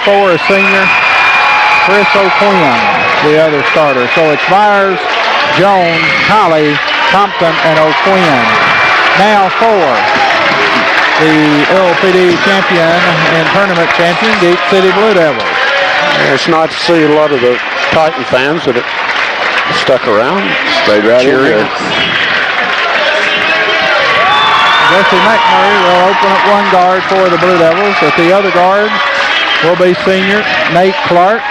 34, a senior. Chris O'Quinn, the other starter. So it's Byers, Jones, Colley, Compton, and O'Quinn. Now for the LPD champion and tournament champion, Gate City Blue Devils. It's nice to see a lot of the Titan fans that have stuck around. Stayed right cheering. here. Jesse McMurray will open up one guard for the Blue Devils. At the other guard will be senior Nate Clark.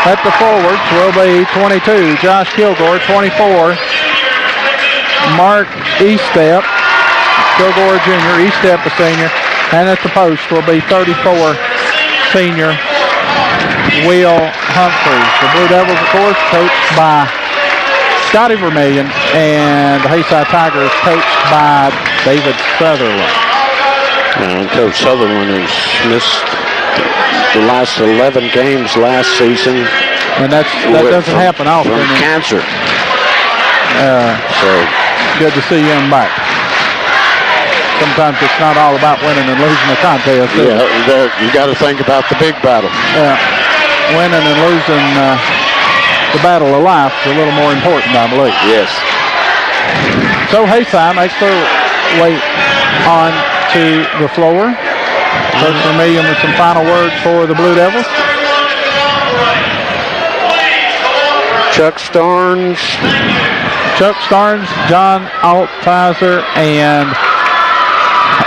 At the forwards will be 22, Josh Kilgore, 24, Mark Eastep, Kilgore Jr., Eastep a senior, and at the post will be 34, senior Will Humphreys. The Blue Devils, of course, coached by Scotty Vermillion, and the Haysi Tigers coached by David Sutherland. And Coach Sutherland has missed the last 11 games last season. And that doesn't happen often. From cancer. So good to see him back. Sometimes it's not all about winning and losing a contest. Yeah, you got to think about the big battle. Yeah, winning and losing the battle of life is a little more important, I believe. Yes. So Haysi makes their way on to the floor. Coach Vermillion with some final words for the Blue Devils. Chuck Starnes, John Altizer, and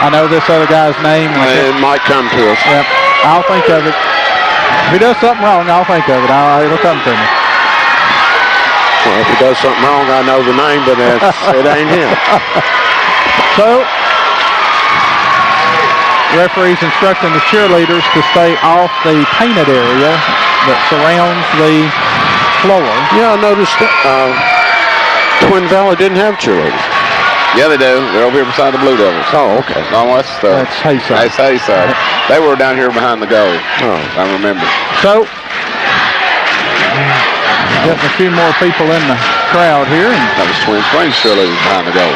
I know this other guy's name. It might come to us. Yep, I'll think of it. If he does something wrong, I'll think of it. It'll come to me. Well, if he does something wrong, I know the name, but it ain't him. So, referees instructing the cheerleaders to stay off the painted area that surrounds the floor. Yeah, I noticed Twin Valley didn't have cheerleaders. Yeah, they do. They're over here beside the Blue Devils. Oh, okay. No, that's Haysi. That's Haysi. They were down here behind the goal. Oh, I remember. So, getting a few more people in the crowd here. And that was Twin Springs cheerleaders behind the goal.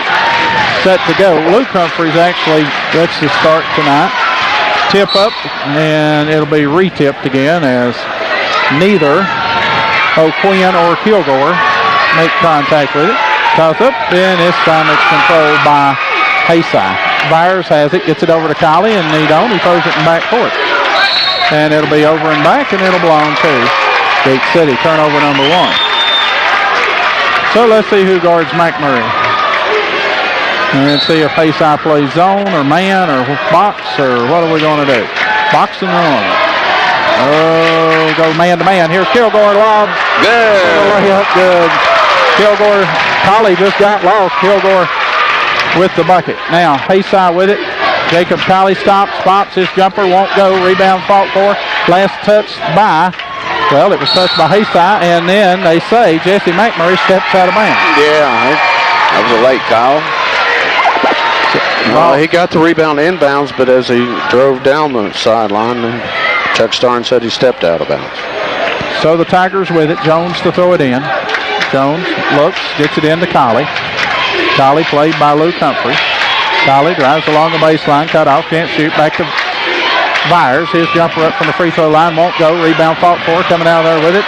Set to go. Luke Humphreys actually gets the start tonight. Tip up, and it'll be re-tipped again as neither O'Quinn or Kilgore make contact with it. Toss up, and this time it's controlled by Haysi. Byers has it, gets it over to Colley, and he throws it in back court. And it'll be over and back, and it'll belong to Gate City. Turnover number 1. So let's see who guards McMurray. And see if Haysi plays zone or man or box, or what are we going to do? Box and run. Oh, go man to man. Here's Kilgore lob. Good. Good. Kilgore, Colley just got lost. Kilgore with the bucket. Now Haysi with it. Jacob Colley stops, pops his jumper, won't go. Rebound fought for. Last touch by, well, it was touched by Haysi, and then they say Jesse McMurray steps out of bounds. Yeah, that was a late call. Well, he got the rebound inbounds, but as he drove down the sideline, Chuck Starnes said he stepped out of bounds. So the Tigers with it. Jones to throw it in. Jones looks, gets it into Colley. Colley played by Luke Humphrey. Colley drives along the baseline, cut off, can't shoot. Back to Byers. His jumper up from the free throw line, won't go. Rebound fought for, coming out of there with it.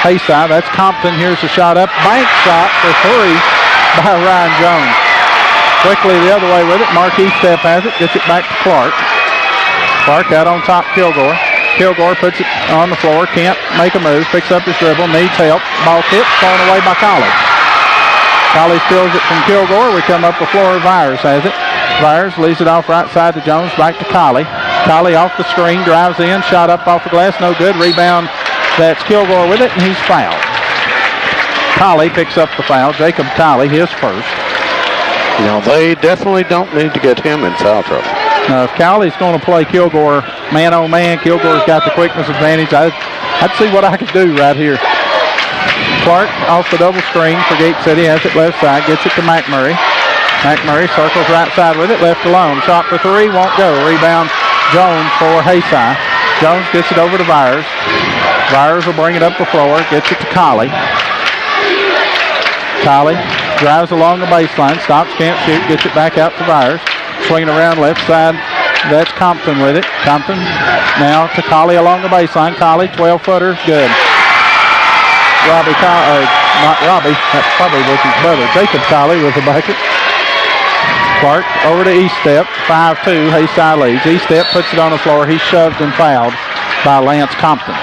Haysi, that's Compton. Here's the shot up. Bank shot for 3 by Ryan Jones. Quickly the other way with it. Marquis Step has it, gets it back to Clark. Clark out on top, Kilgore. Kilgore puts it on the floor, can't make a move, picks up his dribble, needs help. Ball tipped, thrown away by Colley. Colley steals it from Kilgore. We come up the floor, Byers has it. Byers leaves it off right side to Jones, back to Colley. Colley off the screen, drives in, shot up off the glass, no good. Rebound, that's Kilgore with it, and he's fouled. Colley picks up the foul. Jacob Colley, his first. You know, they definitely don't need to get him in foul trouble. Now, if Cowley's going to play Kilgore man-on-man, Kilgore's got the quickness advantage. I'd see what I could do right here. Clark off the double screen for Gate City, has it left side, gets it to McMurray. McMurray circles right side with it, left alone. Shot for 3, won't go. Rebound, Jones for Haysi. Jones gets it over to Byers. Byers will bring it up the floor, gets it to Colley. Colley drives along the baseline, stops, can't shoot, gets it back out to Byers. Swinging around left side That's Compton with it. Compton now to Colley along the baseline. Colley, 12-footer, good. Not Robbie, that probably was his brother. Jacob Colley with the bucket. Clark over to Eastep, 5-2, Haysi leads. Eastep puts it on the floor. He's shoved and fouled by Lance Compton.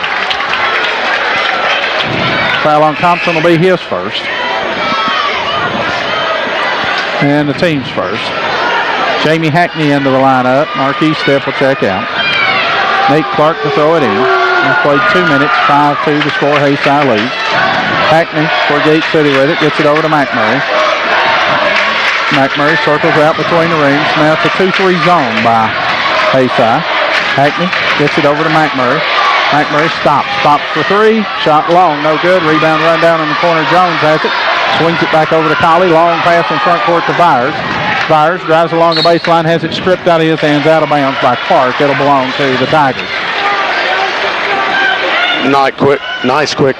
Foul on Compton will be his first. And the team's first. Jamie Hackney into the lineup. Mark Eastep will check out. Nate Clark to throw it in. He's played 2 minutes, 5-2 the score. Haysi leads. Hackney for Gate City with it. Gets it over to McMurray. McMurray circles out between the rings. Now it's a 2-3 zone by Haysi. Hackney gets it over to McMurray. McMurray stops for three. Shot long, no good. Rebound run down in the corner. Jones has it. Swings it back over to Colley. Long pass in front court to Byers. Byers drives along the baseline, has it stripped out of his hands, out of bounds by Clark. It'll belong to the Tigers. Nice quick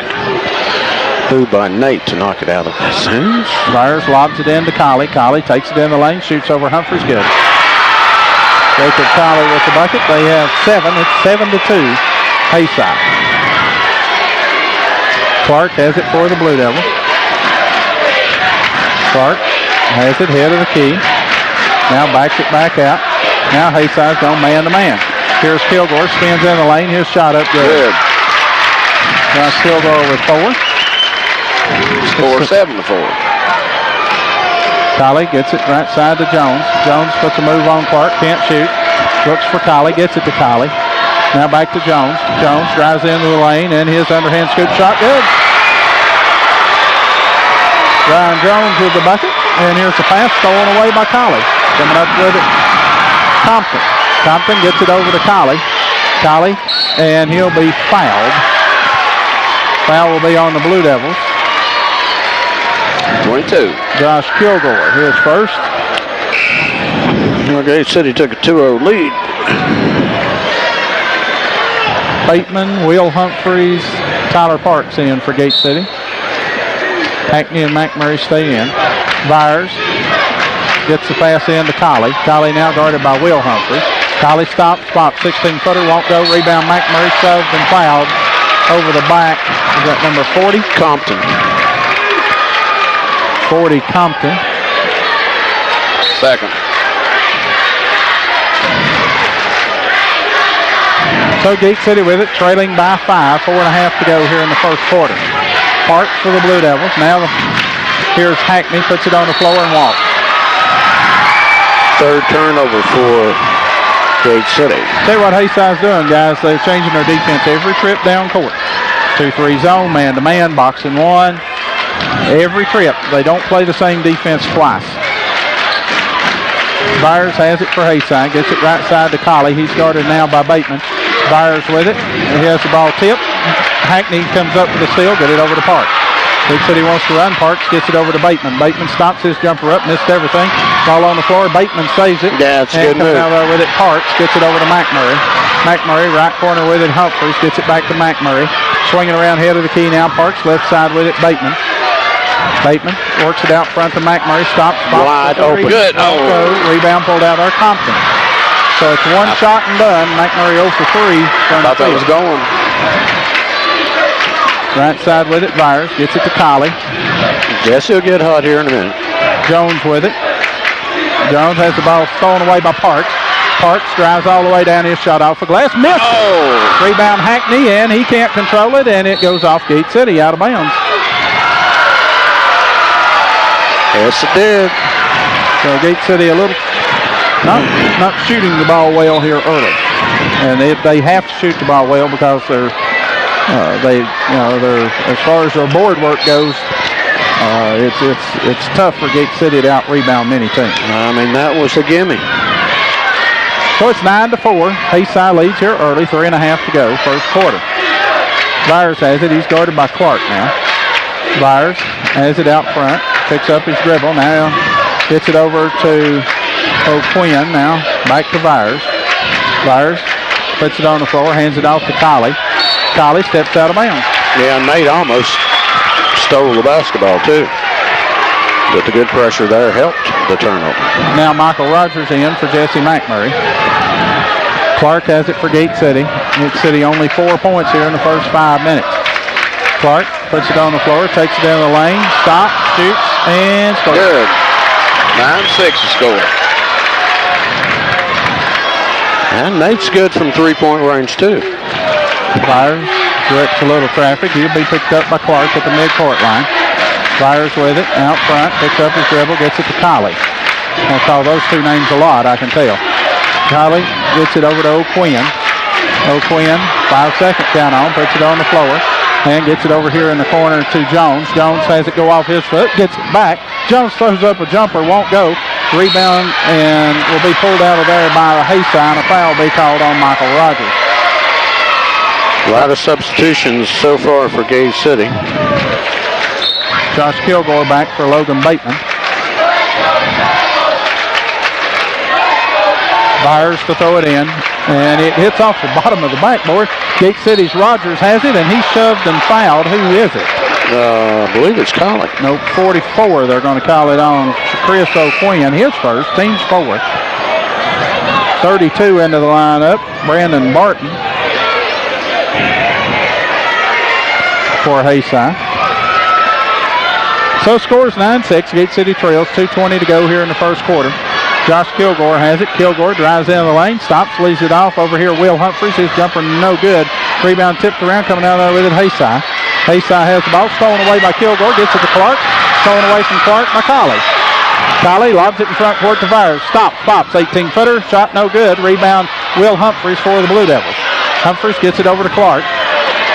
move by Nate to knock it out of his hands. Byers lobs it in to Colley. Colley takes it in the lane, shoots over Humphreys, good. Jacob Colley with the bucket. They have 7. It's 7-2. Haysi. Clark has it for the Blue Devils. Clark has it, head of the key. Now backs it back out. Now Haysi's going man-to-man. Here's Kilgore, spins in the lane. His shot up good. Now Kilgore with 4. Score 7-4. Colley gets it right side to Jones. Jones puts a move on Clark, can't shoot. Looks for Colley, gets it to Colley. Now back to Jones. Jones drives into the lane, and his underhand scoop shot, good. Ryan Jones with the bucket, and here's the pass stolen away by Colley. Coming up with it, Compton. Compton gets it over to Colley. Colley, and he'll be fouled. Foul will be on the Blue Devils. 22. Josh Kilgore, his first. Gate City took a 2-0 lead. Bateman, Will Humphreys, Tyler Parks in for Gate City. Hackney and McMurray stay in. Byers gets the pass in to Colley. Colley now guarded by Will Humphreys. Colley stops, 16-footer, won't go. Rebound, McMurray shoved and fouled over the back. Is that number 40? Compton. 40 Compton. Second. So Gate City with it, trailing by 5. 4.5 to go here in the first quarter. Parks for the Blue Devils. Now here's Hackney, puts it on the floor and walks. Third turnover for Gate City. Tell you what Haysi's doing, guys. They're changing their defense every trip down court. 2-3 zone, man-to-man, boxing one. Every trip. They don't play the same defense twice. Byers has it for Haysi. Gets it right side to Colley. He's guarded now by Bateman. Byers with it. He has the ball tipped. Hackney comes up with the steal. Get it over to Parks. Big City wants to run. Parks gets it over to Bateman. Bateman stops his jumper up. Missed everything. Ball on the floor. Bateman saves it. Yeah, it's a good move. Out there with it. Parks gets it over to McMurray. McMurray, right corner with it. Humphreys gets it back to McMurray. Swinging around head of the key now. Parks left side with it. Bateman. Bateman works it out front to McMurray. Stops. Wide open. Good. Oh. Rebound pulled out our Compton. So it's one shot and done. McMurray 0 for 3. Thought that was going. Right side with it. Byers gets it to Colley. Guess he'll get hot here in a minute. Jones with it. Jones has the ball stolen away by Parks. Parks drives all the way down. His shot off the glass. Missed. Oh. Rebound Hackney, and he can't control it, and it goes off Gate City out of bounds. Yes, it did. So Gate City a little not shooting the ball well here early, and they have to shoot the ball well because they're as far as their board work goes, it's tough for Gate City to out rebound many teams. I mean, that was a gimme. So it's 9-4. Haysi leads here early. 3.5 to go, first quarter. Byers has it. He's guarded by Clark now. Byers has it out front. Picks up his dribble. Now gets it over to O'Quinn. Now back to Byers. Byers puts it on the floor. Hands it off to Colley. Colley steps out of bounds. Yeah, Nate almost stole the basketball too. But the good pressure there helped the turnover. Now Michael Rogers in for Jesse McMurray. Clark has it for Gate City. Gate City only 4 points here in the first 5 minutes. Clark puts it on the floor, takes it down the lane, stops, shoots, and scores. Good. 9-6 is score. And Nate's good from three-point range, too. Byers directs a little traffic. He'll be picked up by Clark at the midcourt line. Byers with it, out front, picks up his dribble, gets it to Colley. I'll call those two names a lot, I can tell. Colley gets it over to O'Quinn. O'Quinn, 5 seconds count on, puts it on the floor, and gets it over here in the corner to Jones. Jones has it go off his foot, gets it back. Jones throws up a jumper, won't go. Rebound, and will be pulled out of there by Haysi, and a foul will be called on Michael Rogers. A lot of substitutions so far for Gate City. Josh Kilgore back for Logan Bateman. Byers to throw it in, and it hits off the bottom of the backboard. Gate City's Rogers has it, and he's shoved and fouled. Who is it? I believe it's Colley. No, 44. They're going to call it on Chris O'Quinn. His first, team's fourth. 32 into the lineup. Brandon Barton for Haysi. So scores 9-6. Gate City trails. 2:20 to go here in the first quarter. Josh Kilgore has it. Kilgore drives into the lane, stops, leaves it off. Over here, Will Humphreys. His jumper no good. Rebound tipped around, coming out there with it, Haysi. Haysi has the ball, stolen away by Kilgore, gets it to Clark. Stolen away from Clark by Colley. Colley lobs it in front court to Byers. Stops, pops, 18-footer, shot no good. Rebound, Will Humphreys for the Blue Devils. Humphreys gets it over to Clark.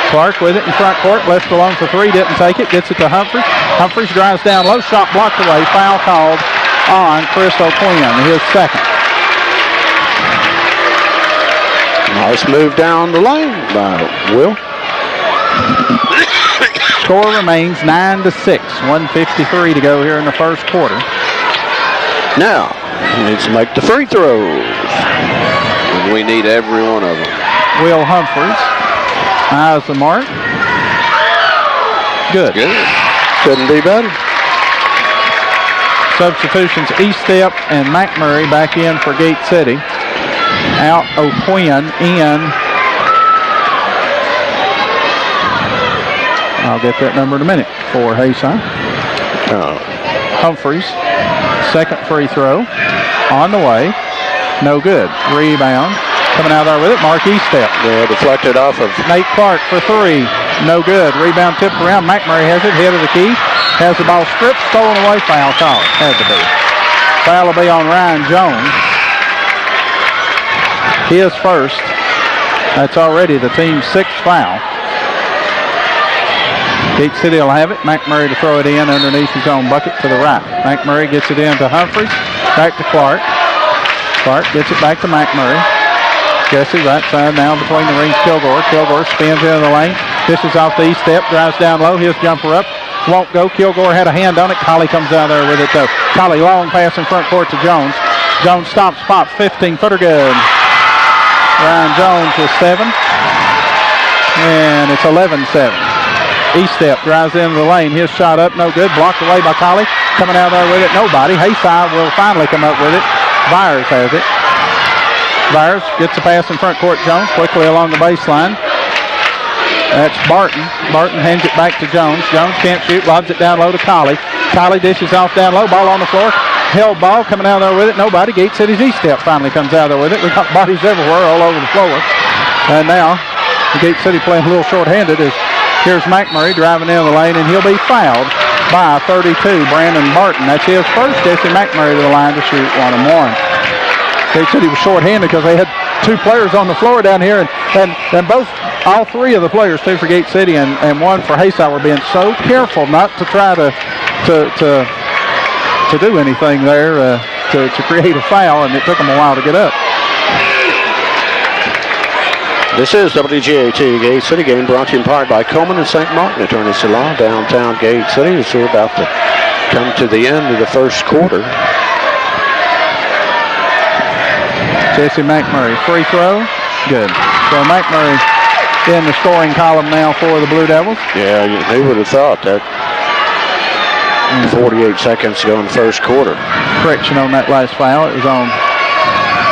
Clark with it in front court, left alone for three, didn't take it, gets it to Humphreys. Humphreys drives down low, shot blocked away, foul called on Chris O'Quinn, his second. Nice move down the lane by Will. Score remains 9-6, 1:53 to go here in the first quarter. Now, he needs to make the free throws. And we need every one of them. Will Humphreys eyes the mark. Good. Couldn't be better. Substitutions, Estep and McMurray back in for Gate City. Out O'Quinn, in. I'll get that number in a minute for Haysi. Humphreys, second free throw. On the way. No good. Rebound. Coming out there with it, Mark Estep. Yeah, deflected off of Nate Clark for three. No good. Rebound tipped around. McMurray has it, head of the key. Has the ball stripped, stolen away, foul call. Had to be. Foul will be on Ryan Jones. His first. That's already the team's sixth foul. Gate City will have it. McMurray to throw it in underneath his own bucket to the right. McMurray gets it in to Humphreys. Back to Clark. Clark gets it back to McMurray. Jesse right side now between the rings. Kilgore. Kilgore spins into the lane. Dishes off the step. Drives down low. His jumper up. Won't go. Kilgore had a hand on it. Colley comes out there with it though. Colley long pass in front court to Jones. Jones stops, pops, 15-footer good. Ryan Jones with 7. And it's 11-7. Estep drives into the lane. His shot up, no good. Blocked away by Colley. Coming out there with it, nobody. Haysi will finally come up with it. Byers has it. Byers gets the pass in front court. Jones quickly along the baseline. That's Barton. Barton hands it back to Jones. Jones can't shoot, lobs it down low to Colley. Colley dishes off down low, ball on the floor. Held ball, coming out there with it, nobody. Gate City's Estep finally comes out there with it. We got bodies everywhere all over the floor. And now, the Gate City playing a little short-handed as here's McMurray driving in the lane, and he'll be fouled by 32, Brandon Barton. That's his first. Jesse McMurray to the line to shoot 1-1. Gate City was short-handed because they had two players on the floor down here, and all three of the players, two for Gate City and one for Haysi, were being so careful not to try to do anything there to create a foul, and it took them a while to get up. This is WGAT Gate City game brought to you in part by Coleman and St. Martin Attorneys at Law, downtown Gate City. So we're about to come to the end of the first quarter. Jesse McMurray, free throw, good. So McMurray in the scoring column now for the Blue Devils. Yeah, who would have thought that 48 seconds to go in the first quarter. Correction on that last foul. It was on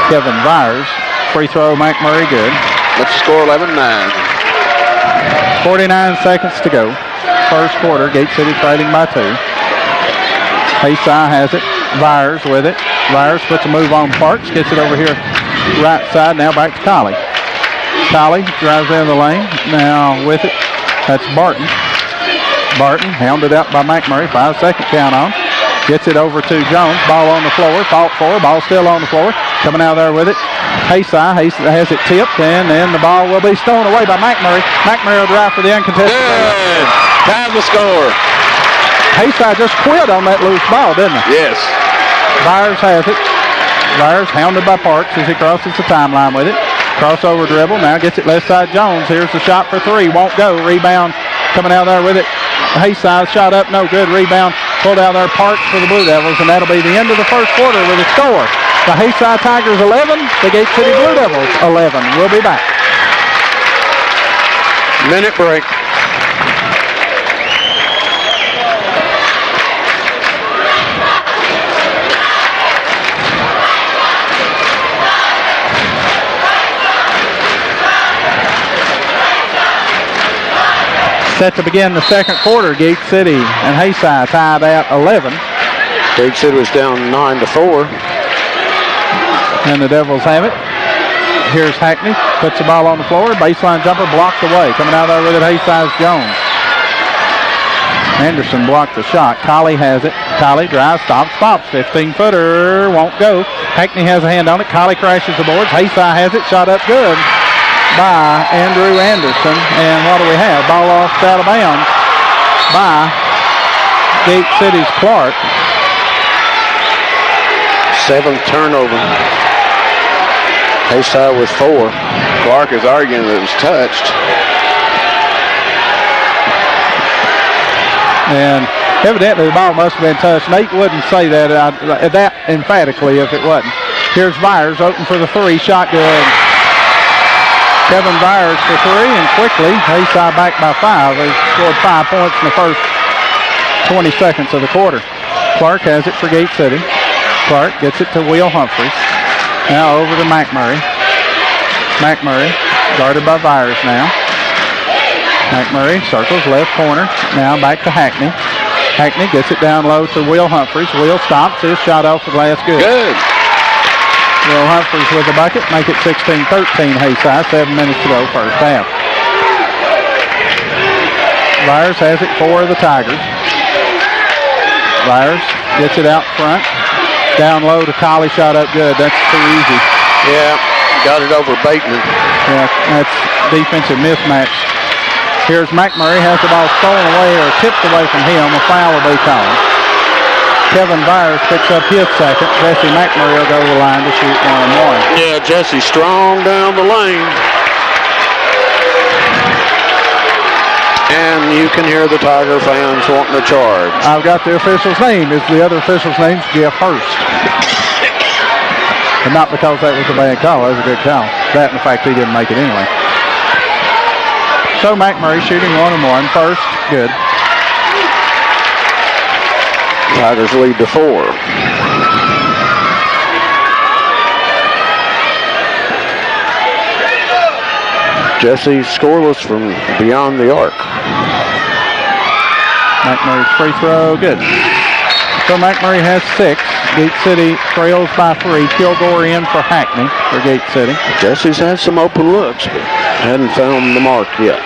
Kevin Byers. Free throw, McMurray, good. Let's score 11-9. 49 seconds to go. First quarter, Gate City trailing by 2. Haysi has it. Byers with it. Byers puts a move on Parks. Gets it over here right side. Now back to Colley. Colley drives in the lane. Now with it. That's Barton. Barton hounded out by McMurray. 5-second count on. Gets it over to Jones. Ball on the floor. Fought for. Ball still on the floor. Coming out there with it. Haysi has it tipped, and then the ball will be stolen away by McMurray. McMurray will drive for the uncontested. Good. Time to score. Haysi just quit on that loose ball, didn't he? Yes. Byers has it. Byers hounded by Parks as he crosses the timeline with it. Crossover dribble. Now gets it left side Jones. Here's the shot for 3. Won't go. Rebound coming out there with it. Haysi shot up. No good. Rebound pulled out there. Parks for the Blue Devils. And that'll be the end of the first quarter with a score. The Haysi Tigers 11. The Gate City Blue Devils 11. We'll be back. Minute break. Set to begin the second quarter. Gate City and Haysi tied at 11. Gate City was down 9-4. And the Devils have it. Here's Hackney. Puts the ball on the floor. Baseline jumper blocked away. Coming out there with it, Haysi's Jones. Anderson blocked the shot. Colley has it. Colley drives, stops. 15-footer. Won't go. Hackney has a hand on it. Colley crashes the boards. Haysi has it. Shot up good by Andrew Anderson. And what do we have? Ball off out of bounds by Gate City's Clark. 7th turnover. Haysi with 4. Clark is arguing that it was touched. And evidently the ball must have been touched. Nate wouldn't say that emphatically if it wasn't. Here's Byers open for the 3. Shot good. Kevin Byers for 3, and quickly Haysi back by 5. They scored 5 points in the first 20 seconds of the quarter. Clark has it for Gate City. Clark gets it to Will Humphreys. Now over to McMurray. McMurray guarded by Byers now. McMurray circles left corner. Now back to Hackney. Hackney gets it down low to Will Humphreys. Will stops. His shot off the glass. Good. Will Humphreys with the bucket. Make it 16-13 Haysi. 7 minutes to go first half. Byers has it for the Tigers. Byers gets it out front. Down low to Colley, shot up good. That's too easy. Yeah, got it over Bateman. Yeah, that's defensive mismatch. Here's McMurray, has the ball stolen away or tipped away from him. A foul will be called. Kevin Byers picks up his second. Jesse McMurray will go to the line to shoot 1-1. Yeah, Jesse strong down the lane. And you can hear the Tiger fans wanting to charge. I've got the official's name. Is the other official's name Jeff Hurst? And not because that was a bad call. That was a good call. That and the fact he didn't make it anyway. So McMurray shooting 1-1. First, good. Tigers lead to 4. Jesse scoreless from beyond the arc. McMurray's free throw, good. So McMurray has 6. Gate City trails by 3. Kilgore in for Hackney for Gate City. Jesse's had some open looks, but hadn't found the mark yet.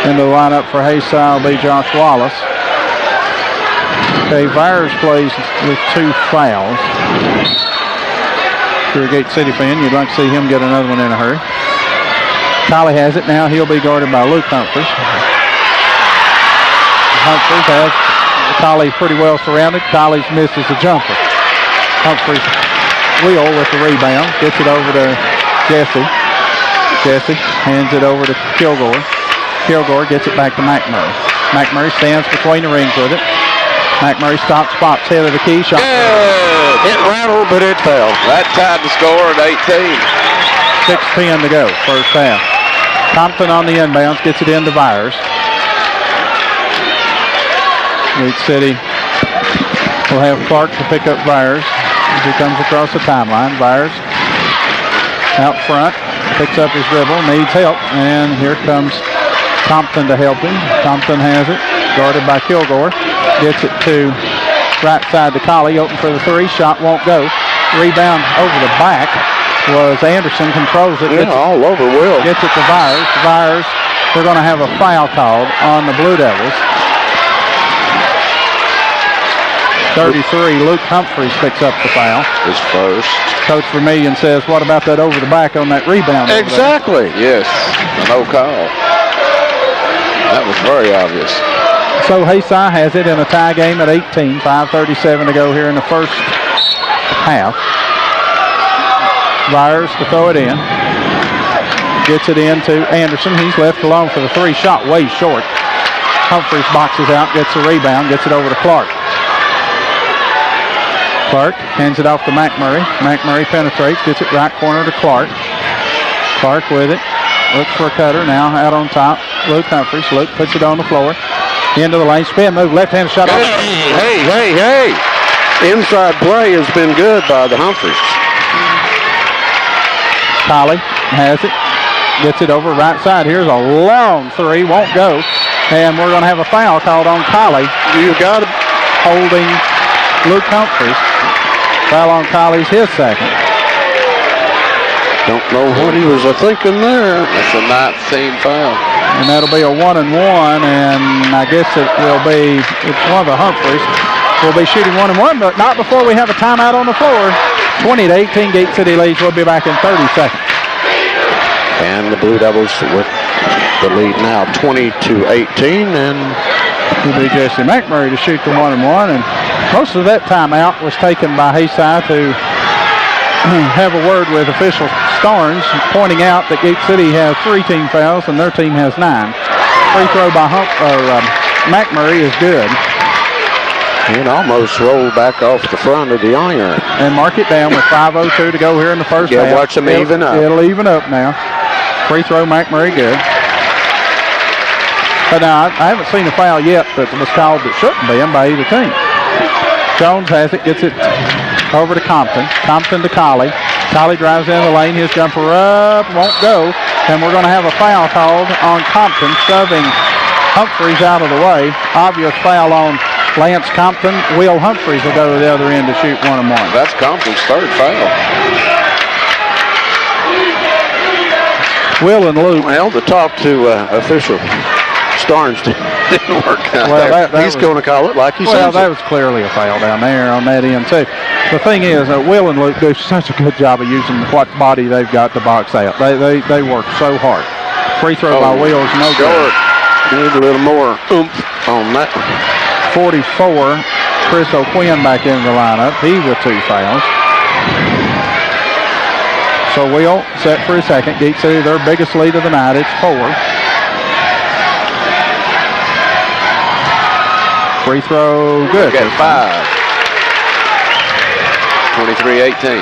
Into the lineup for Haysi will be Josh Wallace. Okay, Byers plays with 2 fouls. If you're a Gate City fan, you'd like to see him get another one in a hurry. Colley has it now. He'll be guarded by Luke Humphreys. Humphreys has Colley pretty well surrounded. Colley misses the jumper. Humphreys Will with the rebound. Gets it over to Jesse. Jesse hands it over to Kilgore. Kilgore gets it back to McMurray. McMurray stands between the rings with it. McMurray stops, head of the key. Shot. Good. It rattled, but it fell. That tied the score at 18. 6:10 to go, first half. Compton on the inbounds, gets it into Byers. Gate City will have Clark to pick up Byers as he comes across the timeline. Byers out front, picks up his dribble, needs help, and here comes Compton to help him. Compton has it, guarded by Kilgore. Gets it to right side to Colley, open for the three, shot won't go. Rebound over the back was Anderson, controls it. Yeah, all over Will. Gets it to Vyers. Vyers, we're going to have a foul called on the Blue Devils. 33, Luke Humphreys picks up the foul. His first. Coach Vermillion says, what about that over the back on that rebound? Exactly. Yes, no call. That was very obvious. So Haysi has it in a tie game at 18. 5:37 to go here in the first half. Vyers to throw it in. Gets it into Anderson. He's left alone for the three. Shot way short. Humphreys boxes out, gets the rebound, gets it over to Clark. Clark hands it off to McMurray. McMurray penetrates, gets it right corner to Clark. Clark with it. Looks for a cutter. Now out on top. Luke Humphreys. Luke puts it on the floor. Into the lane. Spin move. Left-handed shot. Hey. Inside play has been good by the Humphreys. Colley has it. Gets it over right side. Here's a long three. Won't go. And we're going to have a foul called on Colley. You got it. Holding Luke Humphreys. Foul on Colley's his second. Don't know what he was thinking there. That's a 19 foul. And that'll be a 1-and-1, and I guess it's one of the Humphreys. We'll be shooting 1-and-1, but not before we have a timeout on the floor. 20-18, Gate City leads. We'll be back in 30 seconds. And the Blue Devils with the lead now 20-18, and It'll be Jesse McMurray to shoot the 1-and-1, and most of that timeout was taken by Haysi to have a word with official Starnes, pointing out that Gate City has 3 team fouls and their team has 9. Free throw by McMurray is good. it almost rolled back off the front of the iron. And mark it down with 5:02 to go here in the first half. Watch them even up. It'll even up now. Free throw, McMurray, good. But now, I haven't seen a foul yet that was called that shouldn't be by either team. Jones has it, gets it over to Compton. Compton to Colley. Colley drives in the lane. His jumper up, won't go. And we're going to have a foul called on Compton, shoving Humphreys out of the way. Obvious foul on Lance Compton. Will Humphreys will go to the other end to shoot 1-and-1. That's Compton's third foul. Will and Luke, well, to talk to official Starnes didn't work out. Well, He's going to call it like he said. Well, that was clearly a foul down there on that end, too. The thing is, Will and Luke do such a good job of using what body they've got to box out. They work so hard. Free throw by Will is no good. Need a little more oomph on that one. 44, Chris O'Quinn back in the lineup. He with 2 fouls. So Will set for his second. Gate City, their biggest lead of the night. It's 4. Free throw, good. Got 5. 23-18.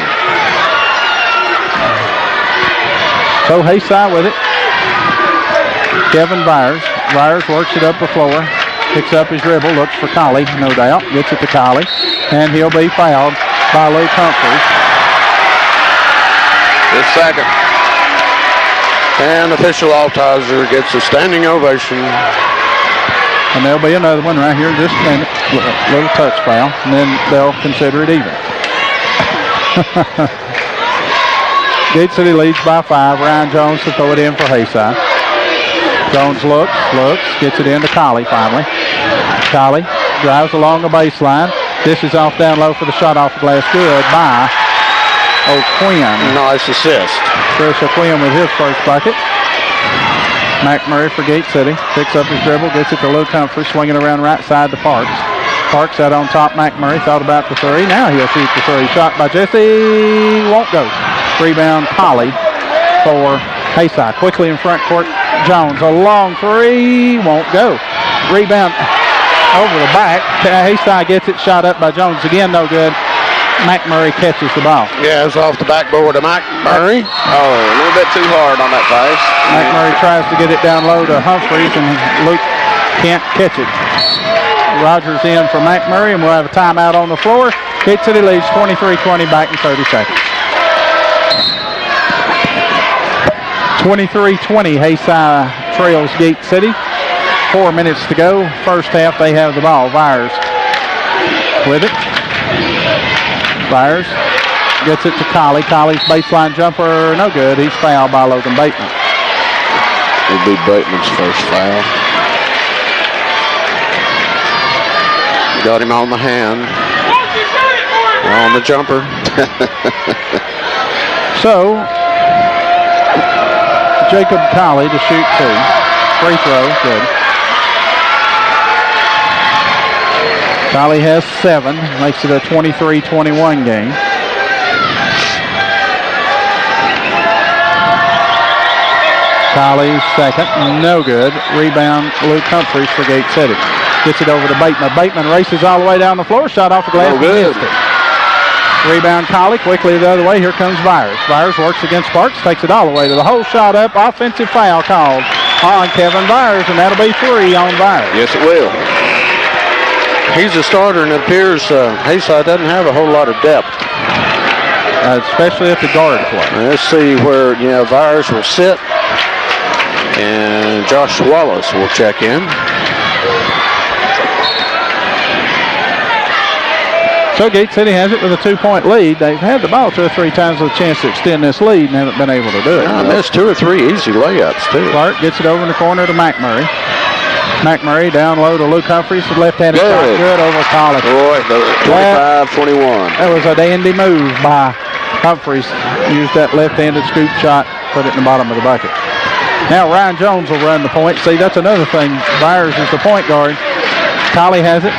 So Haysi with it. Kevin Vyers. Vyers works it up the floor. Picks up his dribble. Looks for Colley, no doubt. Gets it to Colley. And he'll be fouled by Luke Humphreys. His second. And official Altizer gets a standing ovation. And there'll be another one right here in just a minute. Little touch foul. And then they'll consider it even. Gate City leads by 5. Ryan Jones to throw it in for Haysi. Jones looks, gets it into Colley finally. Colley drives along the baseline. Dishes off down low for the shot off the glass. Good by O'Quinn. Nice assist. Chris O'Quinn with his first bucket. McMurray for Gate City. Picks up his dribble, gets it to Luke Humphrey, swinging around right side to Parks. Parks out on top. McMurray thought about the 3. Now he'll shoot the 3. Shot by Jesse. Won't go. Rebound Colley for Haysi. Quickly in front court. Jones. A long 3. Won't go. Rebound over the back. Haysi gets it. Shot up by Jones. Again, no good. McMurray catches the ball. Yeah, it's off the backboard of McMurray. Oh, a little bit too hard on that pass. McMurray tries to get it down low to Humphreys, and Luke can't catch it. Rogers in for McMurray, and we'll have a timeout on the floor. Gate City leads 23-20, back in 30 seconds. 23-20, Haysi trails Gate City. 4 minutes to go. First half, they have the ball. Byers with it. Byers gets it to Colley. Colley's baseline jumper, no good. He's fouled by Logan Bateman. It'll be Bateman's first foul. Got him on the hand. On the jumper. So, Jacob Colley to shoot 2. Free throw, good. Colley has 7, makes it a 23-21 game. Colley's second, no good. Rebound, Luke Humphreys for Gate City. Gets it over to Bateman. Bateman races all the way down the floor, shot off the glass. No good. Rebound Colley, quickly the other way. Here comes Byers. Byers works against Sparks, takes it all the way to the hole, shot up. Offensive foul called on Kevin Byers, and that'll be 3 on Byers. Yes, it will. He's a starter, and it appears Haysi doesn't have a whole lot of depth. Especially at the guard play. Let's see where Byers will sit, and Josh Wallace will check in. So Gate City has it with a 2-point lead. They've had the ball 2 or 3 times with a chance to extend this lead and haven't been able to do it. Missed 2 or 3 easy layups, too. Clark gets it over in the corner to McMurray. McMurray down low to Luke Humphreys. Left-handed shot, good over Colley. Boy, 25-21. That was a dandy move by Humphreys. Used that left-handed scoop shot, put it in the bottom of the bucket. Now Ryan Jones will run the point. See, that's another thing. Byers is the point guard. Colley has it.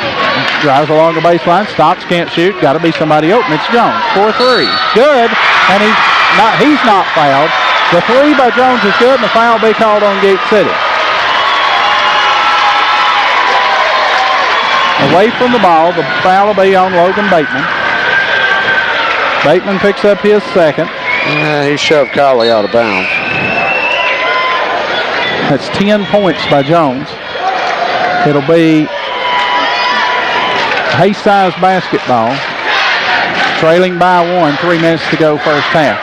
Drives along the baseline, stops, can't shoot. Got to be somebody open. It's Jones. 4-3. Good. And he's not fouled. The 3 by Jones is good, and the foul will be called on Gate City. Away from the ball, the foul will be on Logan Bateman. Bateman picks up his second. He shoved Colley out of bounds. That's 10 points by Jones. It'll be Haysi's basketball, trailing by 1, 3 minutes to go first half.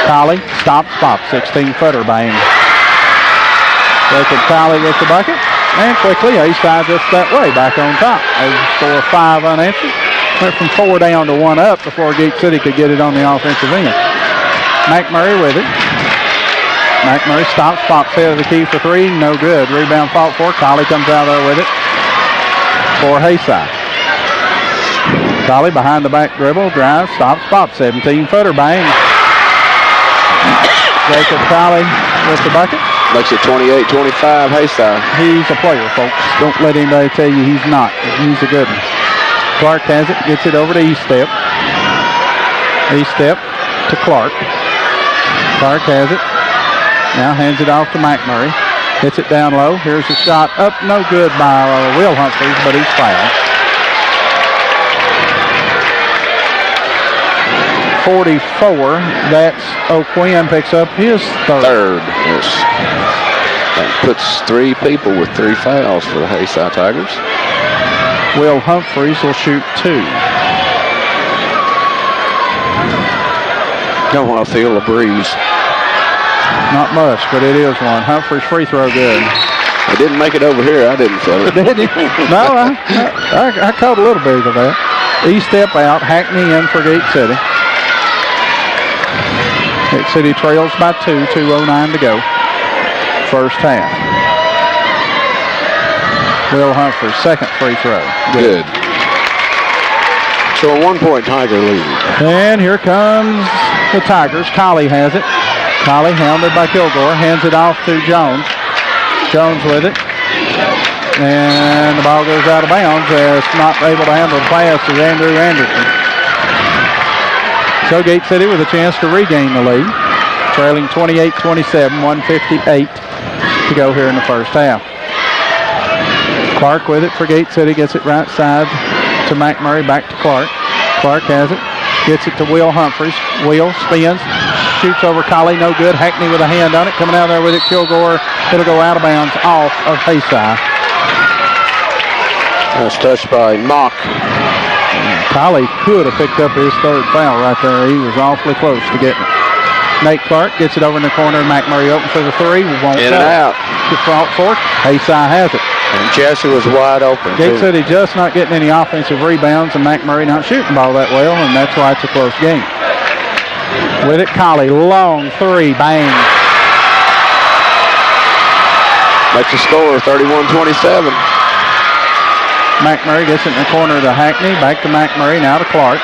Colley, stop, 16-footer by him. Jacob Colley with the bucket, and quickly Haysi just that way, back on top. They score 5 unanswered. Went from 4 down to 1 up before Gate City could get it on the offensive end. McMurray with it. McMurray stops, pops head of the key for 3, no good. Rebound fought for. Colley comes out there with it for Haysi. Colley behind the back dribble, drives, stops, 17-footer, bang. Jacob Colley with the bucket. Makes it 28-25, Haysi. He's a player, folks. Don't let anybody tell you he's not. He's a good one. Clark has it, gets it over to Eastep. Eastep to Clark. Clark has it. Now hands it off to McMurray. Hits it down low. Here's a shot up. No good by Will Humphreys, but he's fouled. 44. That's O'Quinn picks up his third. Yes. That puts 3 people with 3 fouls for the Haysi Tigers. Will Humphreys will shoot 2. Don't want to feel the breeze. Not much, but it is one. Humphreys free throw good. I didn't make it over here. I didn't feel it. Did he? No, I caught a little bit of that. Step out, Hackney in for Gate City. Gate City trails by 2, 2:09 to go. First half. Will Humphreys, second free throw. Good. So a 1-point Tiger lead. And here comes the Tigers. Colley has it. Colley hounded by Kilgore, hands it off to Jones. Jones with it. And the ball goes out of bounds as not able to handle the pass is Andrew Anderson. So Gate City with a chance to regain the lead. Trailing 28-27, 1:58 to go here in the first half. Clark with it for Gate City, gets it right side to McMurray, back to Clark. Clark has it, gets it to Will Humphreys. Will spins, shoots over Colley, no good. Hackney with a hand on it, coming out there with it. Kilgore, it'll go out of bounds off of Haysi. That's touched by Mock. Colley could have picked up his third foul right there. He was awfully close to getting it. Nate Clark gets it over in the corner. McMurray open for the three. Won't In and out. The front fork. Haysi has it. And Jesse was wide open. Gate City just not getting any offensive rebounds, and McMurray not shooting the ball that well, and that's why it's a close game. With it, Colley, long three, bang. Makes the score 31-27. McMurray gets it in the corner to Hackney, back to McMurray, now to Clark.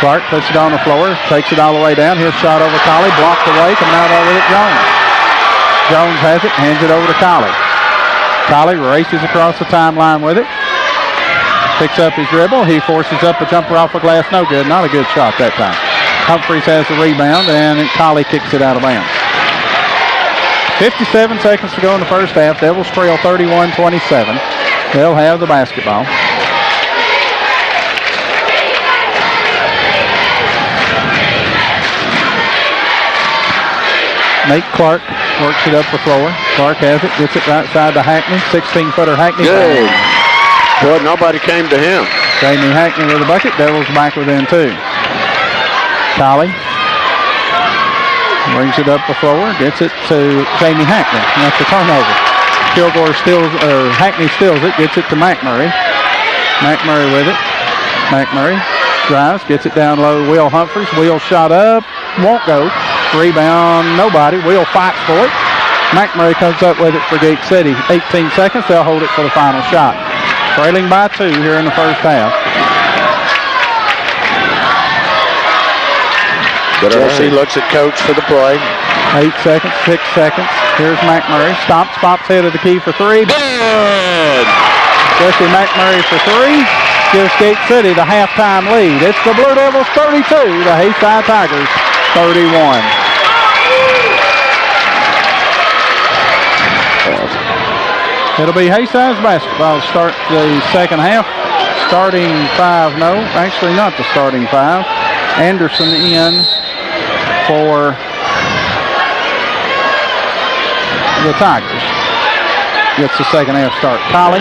Clark puts it on the floor, takes it all the way down. His shot over Colley, blocked away, coming out with it, Jones. Jones has it, hands it over to Colley. Colley races across the timeline with it. Picks up his dribble. He forces up a jumper off a glass. No good. Not a good shot that time. Humphreys has the rebound, and Colley kicks it out of bounds. 57 seconds to go in the first half. Devils trail 31-27. They'll have the basketball. Nate Clark works it up the floor. Clark has it, gets it right side to Hackney. 16-footer Hackney. Good. Boy, nobody came to him. Jamie Hackney with a bucket. Devils back within two. Colley brings it up the floor, gets it to Jamie Hackney. That's the turnover. Kilgore steals, Hackney steals it, gets it to McMurray. McMurray with it. McMurray drives, gets it down low. Will Humphreys. Will shot up, won't go. Rebound, nobody. Will fights for it. McMurray comes up with it for Gate City. 18 seconds, they'll hold it for the final shot. Trailing by 2 here in the first half. Jesse looks at coach for the play. 8 seconds, 6 seconds. Here's McMurray. Stomps, pops head of the key for 3. Good. Jesse McMurray for 3. Gives Gate City the halftime lead. It's the Blue Devils 32, the Haysi Tigers 31. It'll be Haysi's basketball to start the second half. Starting 5, no, actually not the starting 5. Anderson in for the Tigers. Gets the second half start. Colley.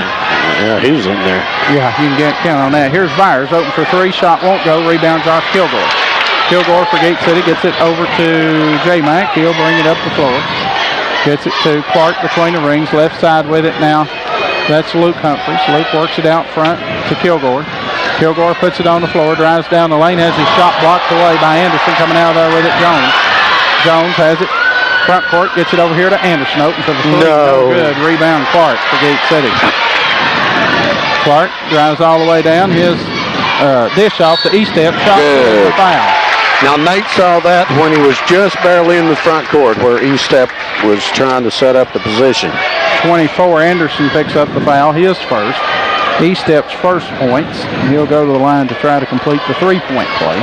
Yeah, he was in there. Yeah, you can count on that. Here's Byers, open for 3. Shot won't go. Rebound, Josh Kilgore. Kilgore for Gate City. Gets it over to J-Mac. He'll bring it up the floor. Gets it to Clark between the rings. Left side with it now. That's Luke Humphreys. Luke works it out front to Kilgore. Kilgore puts it on the floor, drives down the lane, has his shot blocked away by Anderson. Coming out there with it, Jones. Jones has it. Front court, gets it over here to Anderson. Open for the 3. No good. Rebound, Clark for Gate City. Clark drives all the way down. His dish off the E-step. Shot for the foul. Now, Nate saw that when he was just barely in the front court where E-step was trying to set up the position. 24, Anderson picks up the foul. His first. E-step's first points. He'll go to the line to try to complete the 3-point play.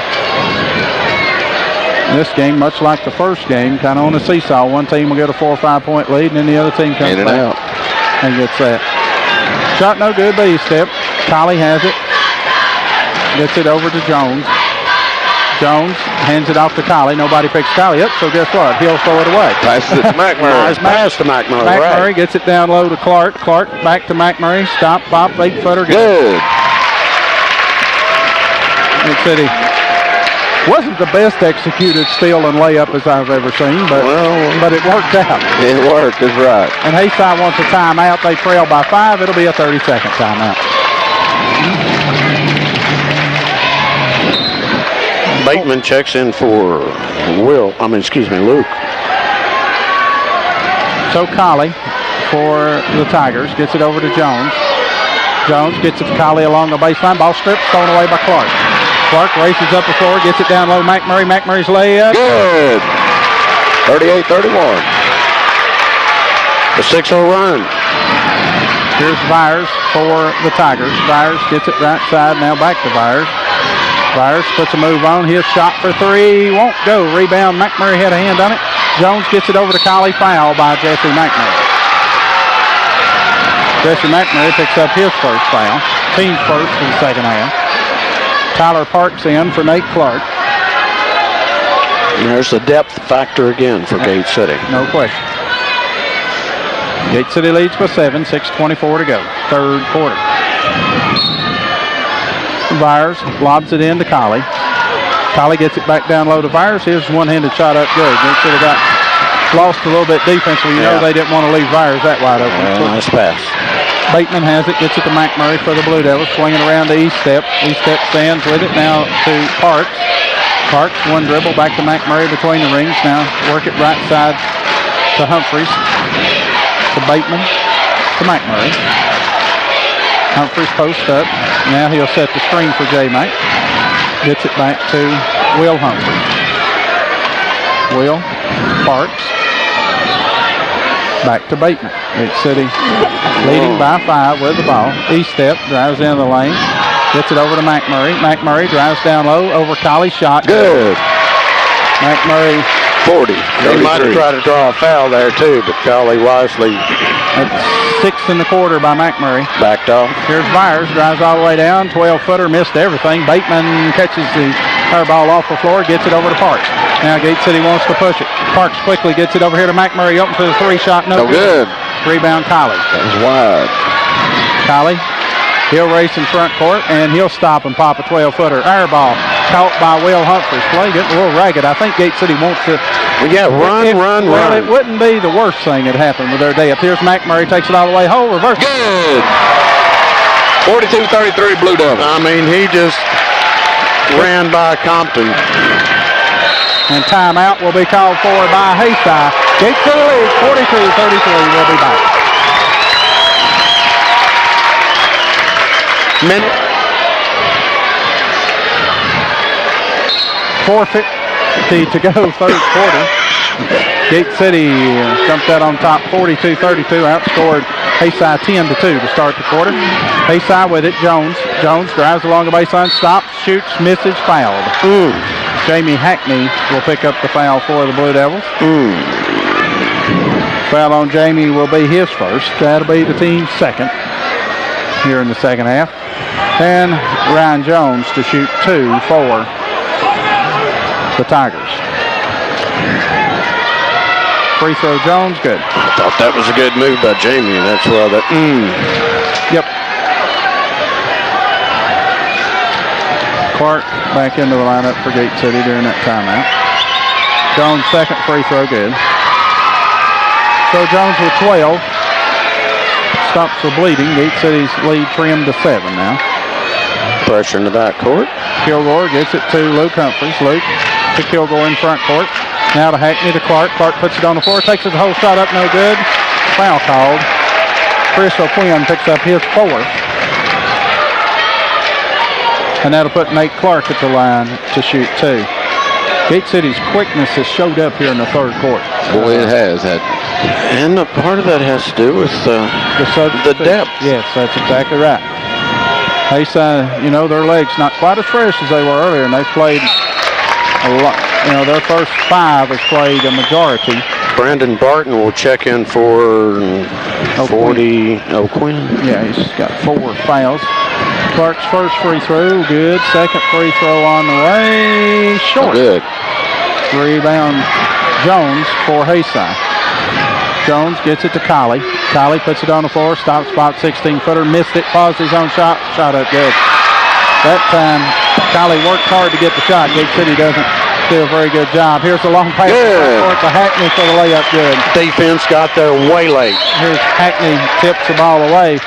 This game, much like the first game, kind of on a seesaw. One team will get a 4 or 5 point lead, and then the other team comes in and back out and gets that. Shot no good by E-step. Colley has it. Gets it over to Jones. Jones hands it off to Colley. Nobody picks Colley up, so guess what? He'll throw it away. Passes it to McMurray. Nice pass to McMurray. McMurray right. gets it down low to Clark. Clark back to McMurray. Stop, pop, 8-footer. Good. Gate City wasn't the best executed steal and layup as I've ever seen, but it worked out. It worked, that's right. And Haysi wants a timeout. They trail by 5. It'll be a 30-second timeout. Bateman checks in for Luke. So Colley for the Tigers gets it over to Jones. Jones gets it to Colley along the baseline. Ball stripped, thrown away by Clark. Clark races up the floor, gets it down low. McMurray. McMurray's layup. Good. 38-31. The 6-0 run. Here's Byers for the Tigers. Byers gets it right side, now back to Byers. Byers puts a move on. His shot for 3 won't go. Rebound. McMurray had a hand on it. Jones gets it over to Colley. Foul by Jesse McMurray. Jesse McMurray picks up his first foul. Team's first in the second half. Tyler Parks in for Nate Clark. And there's the depth factor again for Gate City. No question. Gate City leads by 7. 6:24 to go. Third quarter. Byers lobs it in to Colley. Colley gets it back down low to Byers. His one-handed shot up good. They should have got lost a little bit defensively. You know they didn't want to leave Byers that wide open. Nice pass. Bateman has it, gets it to McMurray for the Blue Devils, swinging around to Eastep. Eastep stands with it now to Parks. Parks, one dribble back to McMurray between the rings. Now work it right side to Humphreys. To Bateman. To McMurray. Humphreys post up. Now he'll set the screen for J-Mac. Gets it back to Will Humphreys. Will. Parks. Back to Bateman. Gate City leading by 5 with the ball. Eastep drives into the lane. Gets it over to McMurray. McMurray drives down low over Colley's shot. Good. McMurray 40. They might have tried to draw a foul there too, but Colley wisely. That's 6 in the quarter by McMurray. Backed off. Here's Byers, drives all the way down. 12-footer, missed everything. Bateman catches the air ball off the floor, gets it over to Parks. Now Gate City wants to push it. Parks quickly gets it over here to McMurray. Open for the 3-shot. No good. Rebound Colley. That was wide. Colley, he'll race in front court, and he'll stop and pop a 12-footer. Air ball caught by Will Humphreys. Play getting a little ragged. I think Gate City wants to. Run. Well, it wouldn't be the worst thing that happened with their day up. Here's McMurray, takes it all the way home. Reverse. Good. 42-33 Blue Devils. I mean, he just ran by Compton. And timeout will be called for by Haysi. Gate City leads 42-33. We'll be back. Minute. 4:50 to go, third quarter. Gate City jumped out on top 42-32, outscored Haysi 10-2 to start the quarter. Haysi with it, Jones. Jones drives along the baseline, stops, shoots, misses, fouled. Jamie Hackney will pick up the foul for the Blue Devils. Foul on Jamie will be his first. That'll be the team's second here in the second half. And Ryan Jones to shoot 2 for the Tigers. Free throw Jones, good. I thought that was a good move by Jamie, and that's why that. Yep. Clark back into the lineup for Gate City during that timeout. Jones' second free throw, good. So Jones with 12. Stops the bleeding. Gate City's lead trimmed to 7 now. Pressure in the backcourt. Kilgore gets it to Luke Humphreys. Luke to Kilgore in front court. Now to Hackney to Clark. Clark puts it on the floor. Takes it the whole shot up. No good. Foul called. Chris O'Quinn picks up his 4th. And that'll put Nate Clark at the line to shoot 2. Gate City's quickness has showed up here in the third quarter. Boy, it has. And part of that has to do with the depth. Yes, that's exactly right. Haysi, their legs not quite as fresh as they were earlier, and they've played a lot. Their first 5 has played a majority. Brandon Barton will check in for 40. O'Quinn. Yeah, he's got 4 fouls. Clark's first free throw, good. Second free throw on the way, short. Good. Rebound Jones for Haysi. Jones gets it to Colley. Colley puts it on the floor, stops about 16-footer, missed it, paused his own shot up good. That time, Colley worked hard to get the shot. Gate City doesn't do a very good job. Here's a long pass to Hackney for the layup, good. Defense got there way late. Here's Hackney, tips the ball away.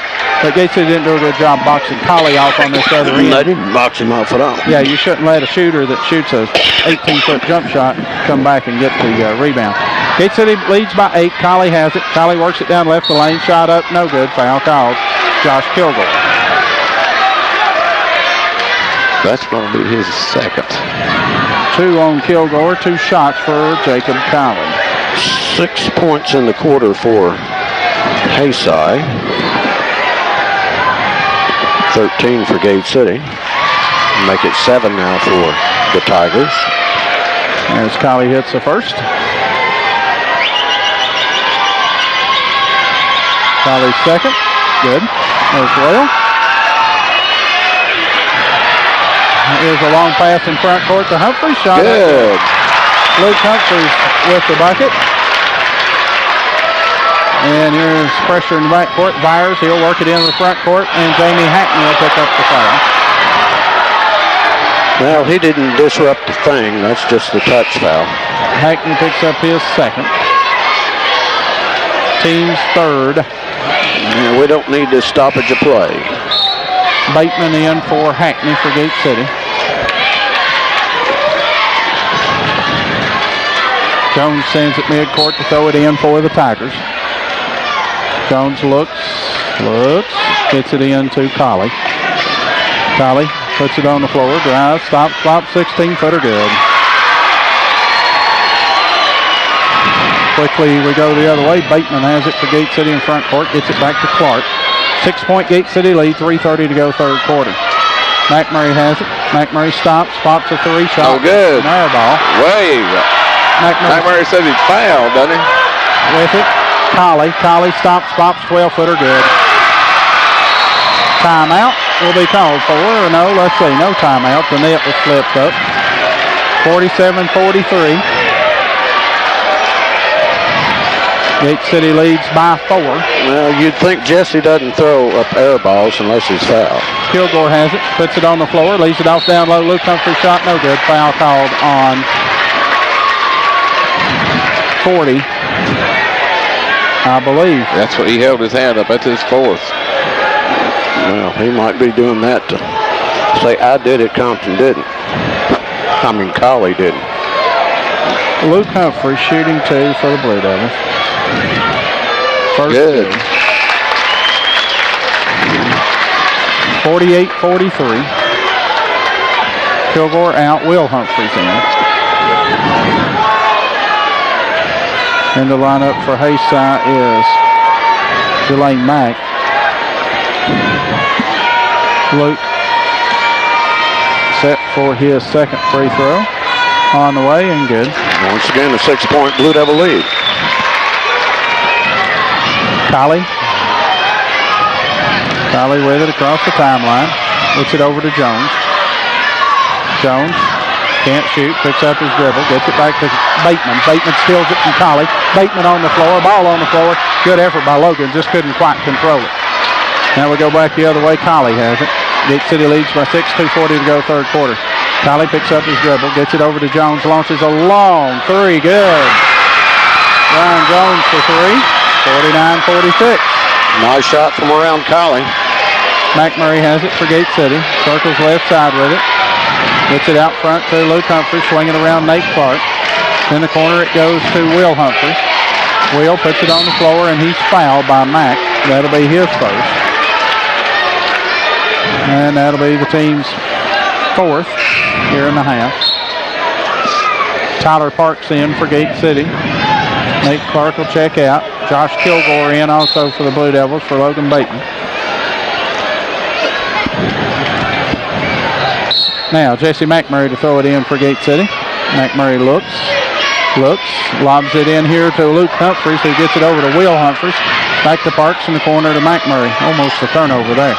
But Gate City didn't do a good job boxing Colley off on this other end. They didn't box him off at all. Yeah, you shouldn't let a shooter that shoots a 18-foot jump shot come back and get the rebound. Gate City leads by 8. Colley has it. Colley works it down left the lane. Shot up, no good. Foul called. Josh Kilgore. That's going to be his second. 2 on Kilgore. 2 shots for Jacob Colley. 6 points in the quarter for Haysi. 13 for Gate City. Make it 7 now for the Tigers. As Colley hits the first. Colley's second. Good. As well. Here's a long pass in front court to Humphreys. Shot. Good. Luke Humphreys with the bucket. And here's pressure in the backcourt. Byers, he'll work it into the front court, and Jamie Hackney will pick up the foul. Well, he didn't disrupt the thing. That's just the touch foul. Hackney picks up his second. Team's third. Yeah, we don't need this stoppage of play. Bateman in for Hackney for Gate City. Jones stands at midcourt to throw it in for the Tigers. Jones looks, gets it in to Colley. Colley puts it on the floor, drives, stops, 16-footer good. Quickly we go the other way. Bateman has it for Gate City in front court, gets it back to Clark. 6-point Gate City lead, 3:30 to go third quarter. McMurray has it. McMurray stops, pops a three shot. Oh, good. An air ball. Wave. McMurray said he's fouled, doesn't he? With it. Colley stops, pops, 12-footer good. Timeout will be called for, or no, let's see, no timeout. The net was flipped up. 47-43. Gate City leads by 4. Well, you'd think Jesse doesn't throw up air balls unless he's fouled. Kilgore has it, puts it on the floor, leaves it off down low. Luke Humphrey shot, no good. Foul called on 40, I believe. That's what he held his hand up. That's his fourth. Well, he might be doing that to say, I did it, Compton didn't. I mean, Colley didn't. Luke Humphrey shooting 2 for the Blue Devils. First good. 48-43. Kilgore out. Will Humphreys in. In the lineup for Haysi is Delane Mack. Luke set for his second free throw. On the way and good. Once again, a 6-point Blue Devil lead. Colley with it across the timeline. Puts it over to Jones. Jones can't shoot. Picks up his dribble. Gets it back to Bateman. Bateman steals it from Colley. Bateman on the floor. Ball on the floor. Good effort by Logan. Just couldn't quite control it. Now we go back the other way. Colley has it. Gate City leads by 6. 2:40 to go third quarter. Colley picks up his dribble. Gets it over to Jones. Launches a long three. Good. Ryan Jones for 3. 49-46. Nice shot from around Colley. McMurray has it for Gate City. Circles left side with it. Gets it out front to Luke Humphrey, swinging around Nate Clark. In the corner it goes to Will Humphreys. Will puts it on the floor and he's fouled by Mack. That'll be his first. And that'll be the team's 4th here in the half. Tyler Parks in for Gate City. Nate Clark will check out. Josh Kilgore in also for the Blue Devils for Logan Bateman. Now Jesse McMurray to throw it in for Gate City. McMurray looks, lobs it in here to Luke Humphreys, who gets it over to Will Humphreys. Back to Parks in the corner to McMurray. Almost a turnover there.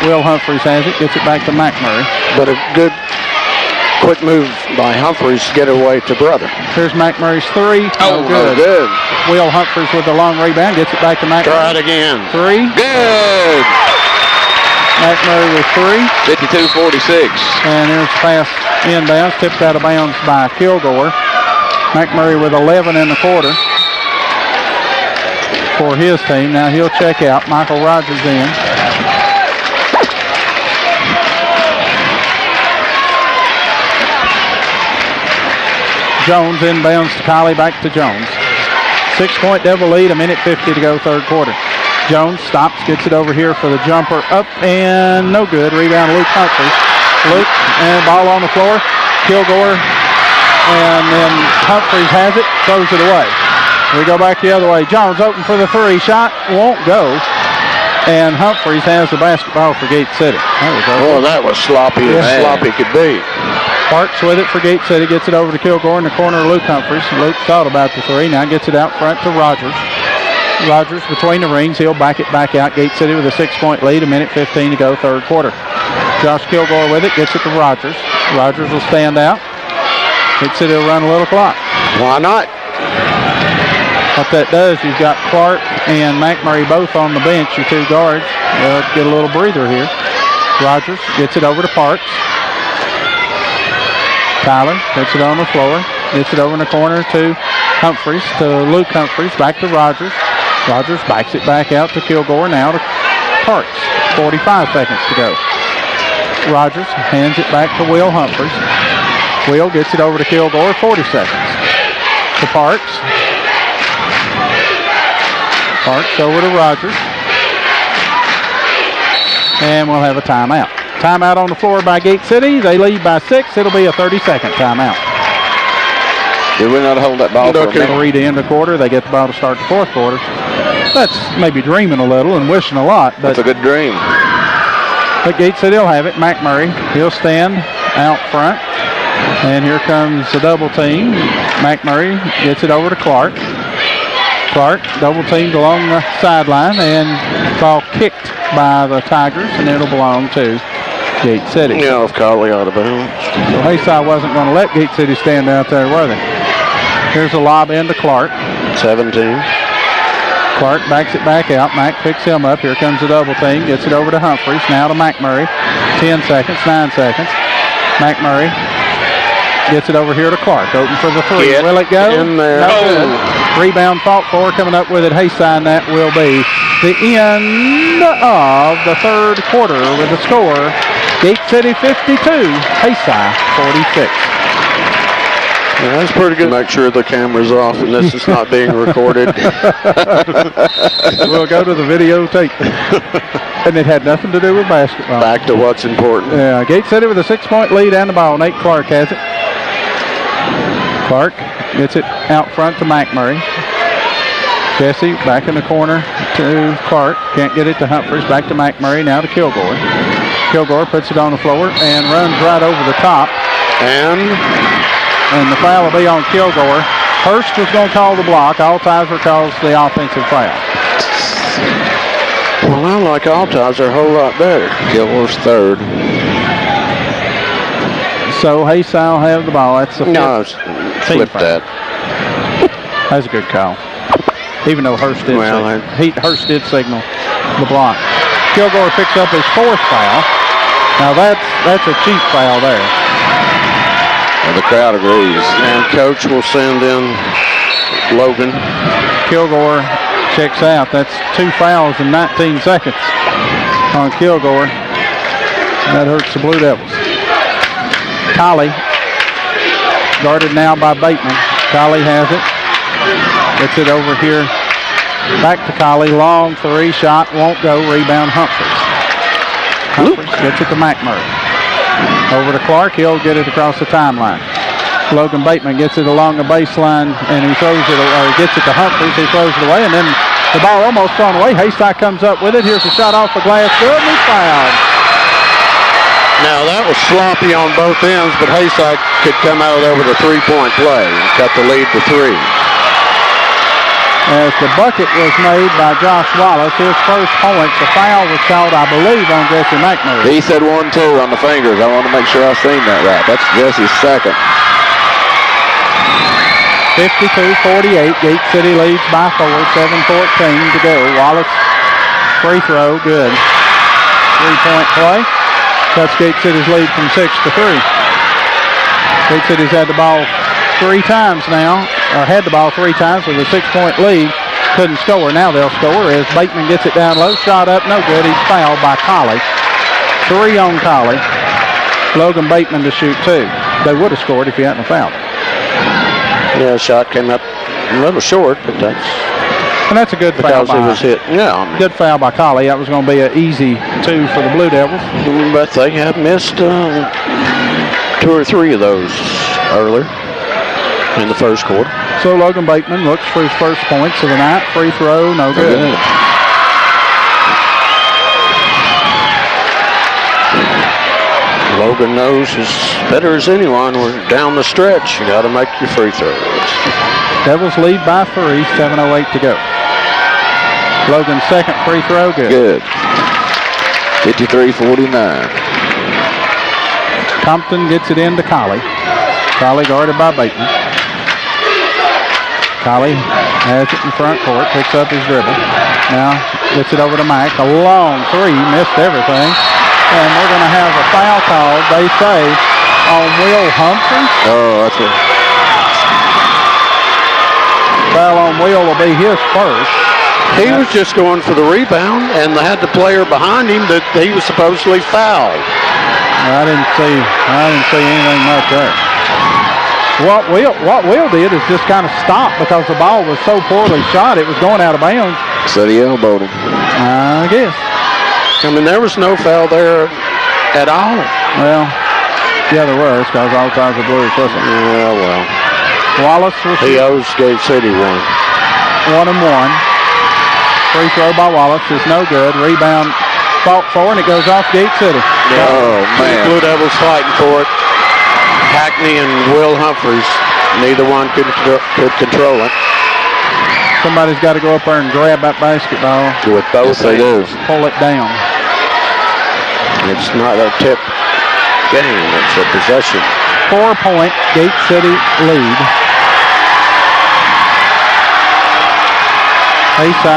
Will Humphreys has it, gets it back to McMurray. But a good quick move by Humphreys to get away to brother. Here's McMurray's 3. Oh, good. Will Humphreys with the long rebound, gets it back to McMurray. Try it again. 3. Good. McMurray with 3. 52-46. And there's a pass inbounds, tipped out of bounds by Kilgore. McMurray with 11 in the quarter for his team. Now he'll check out. Michael Rogers in. Jones inbounds to Colley, back to Jones. 6-point Devil lead, 1:50 to go third quarter. Jones stops, gets it over here for the jumper, up and no good. Rebound Luke Humphreys. Luke and ball on the floor. Kilgore and then Humphreys has it, throws it away. We go back the other way. Jones open for the 3 shot, won't go. And Humphreys has the basketball for Gate City. That was sloppy as sloppy could be. Parks with it for Gate City, gets it over to Kilgore in the corner of Luke Humphreys. Luke thought about the 3, now gets it out front to Rogers. Rogers between the rings, he'll back it back out. Gate City with a 6-point lead, 1:15 to go third quarter. Josh Kilgore with it, gets it to Rogers. Rogers will stand out. Gate City will run a little clock. Why not? What that does, you've got Clark and McMurray both on the bench, your 2 guards. They'll get a little breather here. Rogers gets it over to Parks. Tyler puts it on the floor. Gets it over in the corner to Humphreys, to Luke Humphreys, back to Rogers. Rogers backs it back out to Kilgore, now to Parks. 45 seconds to go. Rogers hands it back to Will Humphreys. Will gets it over to Kilgore, 40 seconds. To Parks. Parks over to Rogers. And we'll have a timeout. Timeout on the floor by Gate City. They lead by 6. It'll be a 30-second timeout. Did we not hold that ball for a minute? 3 to end the quarter. They get the ball to start the fourth quarter. That's maybe dreaming a little and wishing a lot. But that's a good dream. But Gate City will have it. McMurray, he'll stand out front. And here comes the double team. McMurray gets it over to Clark. Clark double teamed along the sideline and ball kicked by the Tigers, and it'll belong to Gate City. Yeah, if Carly out of bounds. So Haysi wasn't going to let Gate City stand out there, were they? Here's a lob into Clark. 17. Clark backs it back out. Mack picks him up. Here comes the double team. Gets it over to Humphreys. Now to McMurray. 10 seconds, 9 seconds. McMurray gets it over here to Clark. Open for the three. Will it go? In there. No good. Rebound fought for. Coming up with it, Haysi, and that will be the end of the third quarter with the score. Gate City 52, Haysi 46. Yeah, that's pretty good. Make sure the camera's off and this is not being recorded. We'll go to the videotape. And it had nothing to do with basketball. Back to what's important. Yeah, Gate City with a 6-point lead and the ball. Nate Clark has it. Clark gets it out front to McMurray. Jesse back in the corner to Clark. Can't get it to Humphreys. Back to McMurray. Now to Kilgore. Kilgore puts it on the floor and runs right over the top. And the foul will be on Kilgore. Hurst was going to call the block. All ties were called the offensive foul. Well, I like all ties a whole lot better. Kilgore's third. So Haysi will have the ball. That's the fifth. No, flip that. That's a good call. Even though Hurst did Hurst did signal the block. Kilgore picks up his fourth foul. Now that's a cheap foul there. Well, the crowd agrees. And coach will send in Logan. Kilgore Checks out. That's 2 fouls in 19 seconds on Kilgore. That hurts the Blue Devils. Colley, guarded now by Bateman. Colley has it. Gets it over here. Back to Colley. Long 3 shot. Won't go. Rebound Humphreys. Humphreys gets it to McMurray. Over to Clark. He'll get it across the timeline. Logan Bateman gets it along the baseline, and he throws it, or gets it to Humphreys. He throws it away, and then the ball almost thrown away. Haysi comes up with it. Here's a shot off the glass. Good, and he's fouled. Now that was sloppy on both ends, but Haysi could come out of there with a 3-point play and cut the lead to 3. As the bucket was made by Josh Wallace, his first point, the foul was called, I believe, on Jesse McMurray. He said 1-2 on the fingers. I want to make sure I seen that right. That's Jesse's second. 52-48. Gate City leads by 4. 7:14 to go. Wallace free throw, good. 3-point play. Cuts Gate City's lead from 6 to 3. Gate City's had the ball 3 times now, or had the ball 3 times with a 6-point lead. Couldn't score. Now they'll score as Bateman gets it down low. Shot up, no good. He's fouled by Colley. 3 on Colley. Logan Bateman to shoot 2. They would have scored if he hadn't fouled. Yeah, shot came up a little short, but that's a good foul. Because it was hit. Yeah. Good foul by Colley. That was going to be an easy 2 for the Blue Devils. But they have missed 2 or 3 of those earlier in the first quarter. So Logan Bateman looks for his first points of the night. Free throw, no good. Logan knows as better as anyone, we're down the stretch. You got to make your free throws. Devils lead by 3, 7:08 to go. Logan's second free throw, good. Good. 53-49. Compton gets it into Colley. Colley guarded by Bateman. Colley has it in front court, picks up his dribble. Now gets it over to Mack. A long 3, missed everything. And we're going to have a foul called, they say, on Will Humphreys. Oh, that's a... Foul on Will will be his first. He was just going for the rebound, and they had the player behind him that he was supposedly fouled. I didn't see anything much there. What Will did is just kind of stop because the ball was so poorly shot, it was going out of bounds. So he elbowed him. I guess. I mean, there was no foul there at all. Well, yeah, there was because all kinds of blues, wasn't it? Yeah, well. Wallace was He owes Gate City one. 1-1. Free throw by Wallace is no good. Rebound fought for, and it goes off Gate City. Oh, man. Blue Devils fighting for it. Hackney and Will Humphreys, neither one could control it. Somebody's got to go up there and grab that basketball. With both hands. Pull it down. It's not a tip game, it's a possession. 4-point Gate City lead. Haysi